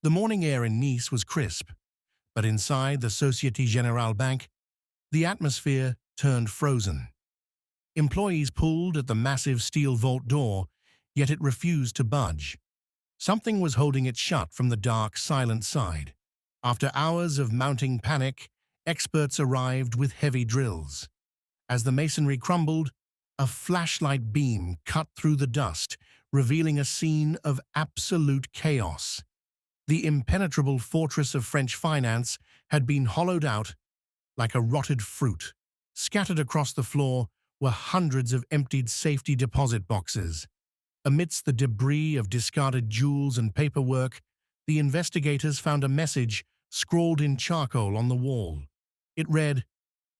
The morning air in Nice was crisp, but inside the Société Générale bank, the atmosphere turned frozen. Employees pulled at the massive steel vault door, yet it refused to budge. Something was holding it shut from the dark, silent side. After hours of mounting panic, experts arrived with heavy drills. As the masonry crumbled, a flashlight beam cut through the dust, revealing a scene of absolute chaos. The impenetrable fortress of French finance had been hollowed out like a rotted fruit. Scattered across the floor were hundreds of emptied safety deposit boxes. Amidst the debris of discarded jewels and paperwork, the investigators found a message scrawled in charcoal on the wall. It read,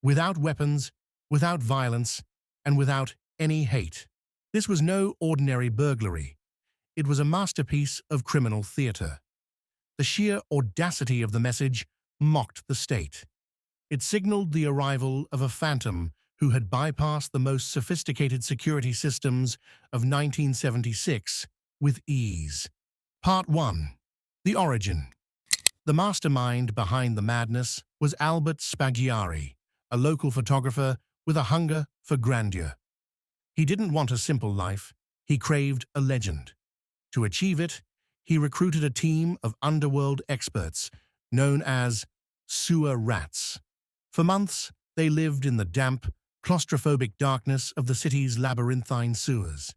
"Without weapons, without violence, and without any hate." This was no ordinary burglary. It was a masterpiece of criminal theater. The sheer audacity of the message mocked the state. It signaled the arrival of a phantom who had bypassed the most sophisticated security systems of 1976 with ease. Part 1. The Origin. The mastermind behind the madness was Albert Spaggiari, a local photographer with a hunger for grandeur. He didn't want a simple life, he craved a legend. To achieve it, he recruited a team of underworld experts known as sewer rats. For months, they lived in the damp, claustrophobic darkness of the city's labyrinthine sewers.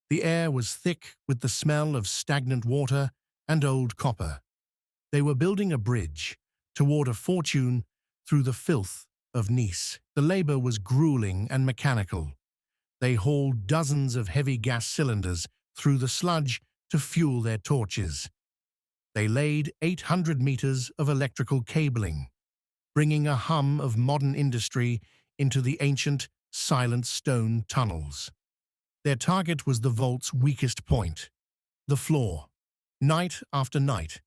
The air was thick with the smell of stagnant water and old copper. They were building a bridge toward a fortune through the filth of Nice. The labor was grueling and mechanical. They hauled dozens of heavy gas cylinders through the sludge to fuel their torches. They laid 800 meters of electrical cabling, bringing a hum of modern industry into the ancient, silent stone tunnels. Their target was the vault's weakest point, the floor. Night after night,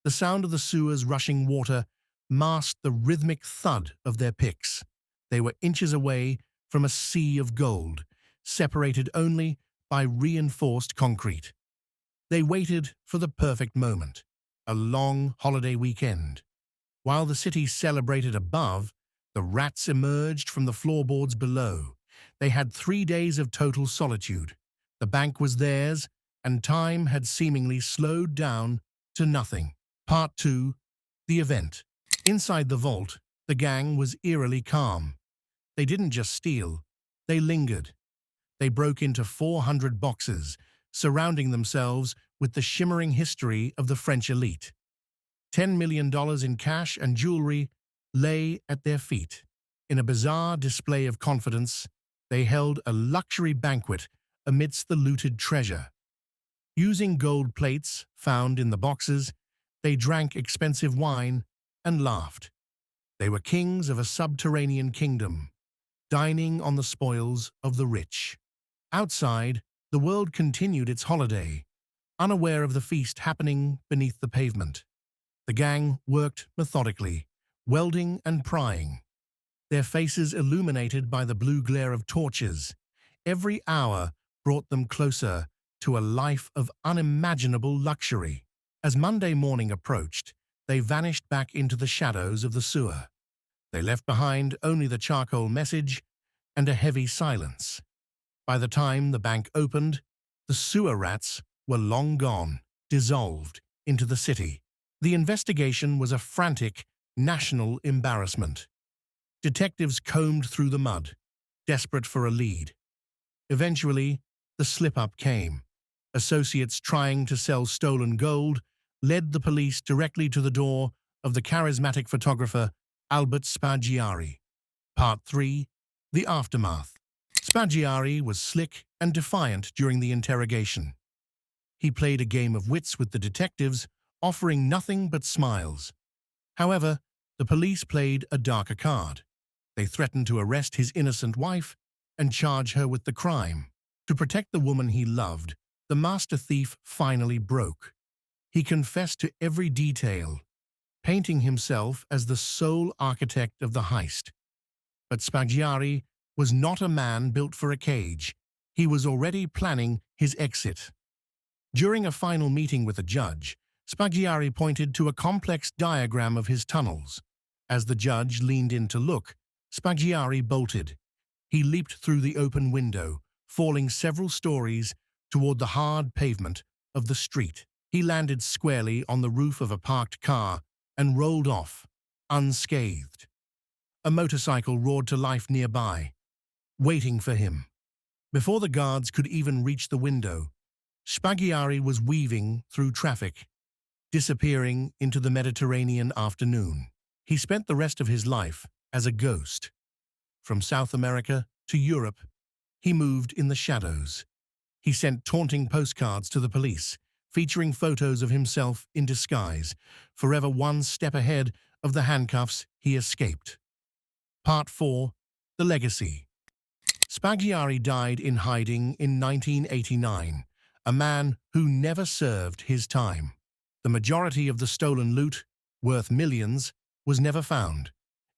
the sound of the sewer's rushing water masked the rhythmic thud of their picks. They were inches away from a sea of gold, separated only by reinforced concrete. They waited for the perfect moment, a long holiday weekend. While the city celebrated above, the rats emerged from the floorboards below. They had 3 days of total solitude. The bank was theirs, and time had seemingly slowed down to nothing. Part 2. The Event. Inside the vault, the gang was eerily calm. They didn't just steal, they lingered. They broke into 400 boxes, surrounding themselves with the shimmering history of the French elite. $10 million in cash and jewelry lay at their feet. In a bizarre display of confidence, they held a luxury banquet amidst the looted treasure. Using gold plates found in the boxes, they drank expensive wine and laughed. They were kings of a subterranean kingdom, dining on the spoils of the rich. Outside, the world continued its holiday, unaware of the feast happening beneath the pavement. The gang worked methodically, welding and prying, their faces illuminated by the blue glare of torches. Every hour brought them closer to a life of unimaginable luxury. As Monday morning approached, they vanished back into the shadows of the sewer. They left behind only the charcoal message and a heavy silence. By the time the bank opened, the sewer rats were long gone, dissolved into the city. The investigation was a frantic, national embarrassment. Detectives combed through the mud, desperate for a lead. Eventually, the slip-up came. Associates trying to sell stolen gold led the police directly to the door of the charismatic photographer Albert Spaggiari. Part 3. The Aftermath. Spaggiari was slick and defiant during the interrogation. He played a game of wits with the detectives, offering nothing but smiles. However, the police played a darker card. They threatened to arrest his innocent wife and charge her with the crime. To protect the woman he loved, the master thief finally broke. He confessed to every detail, painting himself as the sole architect of the heist. But Spaggiari was not a man built for a cage. He was already planning his exit. During a final meeting with a judge, Spaggiari pointed to a complex diagram of his tunnels. As the judge leaned in to look, Spaggiari bolted. He leaped through the open window, falling several stories toward the hard pavement of the street. He landed squarely on the roof of a parked car and rolled off, unscathed. A motorcycle roared to life nearby, waiting for him. Before the guards could even reach the window, Spaggiari was weaving through traffic, disappearing into the Mediterranean afternoon. He spent the rest of his life as a ghost. From South America to Europe, he moved in the shadows. He sent taunting postcards to the police, featuring photos of himself in disguise, forever one step ahead of the handcuffs he escaped. Part 4. The Legacy. Spaggiari died in hiding in 1989, a man who never served his time. The majority of the stolen loot, worth millions, was never found.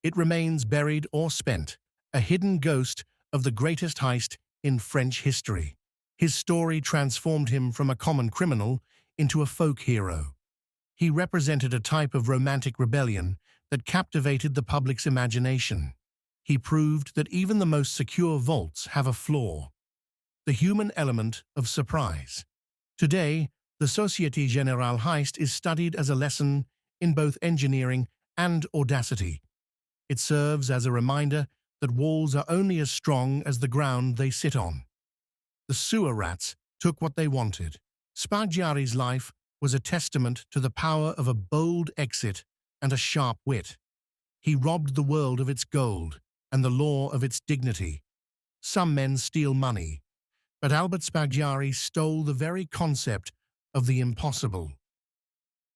It remains buried or spent, a hidden ghost of the greatest heist in French history. His story transformed him from a common criminal into a folk hero. He represented a type of romantic rebellion that captivated the public's imagination. He proved that even the most secure vaults have a flaw: the human element of surprise. Today, the Société Générale heist is studied as a lesson in both engineering and audacity. It serves as a reminder that walls are only as strong as the ground they sit on. The sewer rats took what they wanted. Spaggiari's life was a testament to the power of a bold exit and a sharp wit. He robbed the world of its gold and the law of its dignity. Some men steal money, but Albert Spaggiari stole the very concept of the impossible.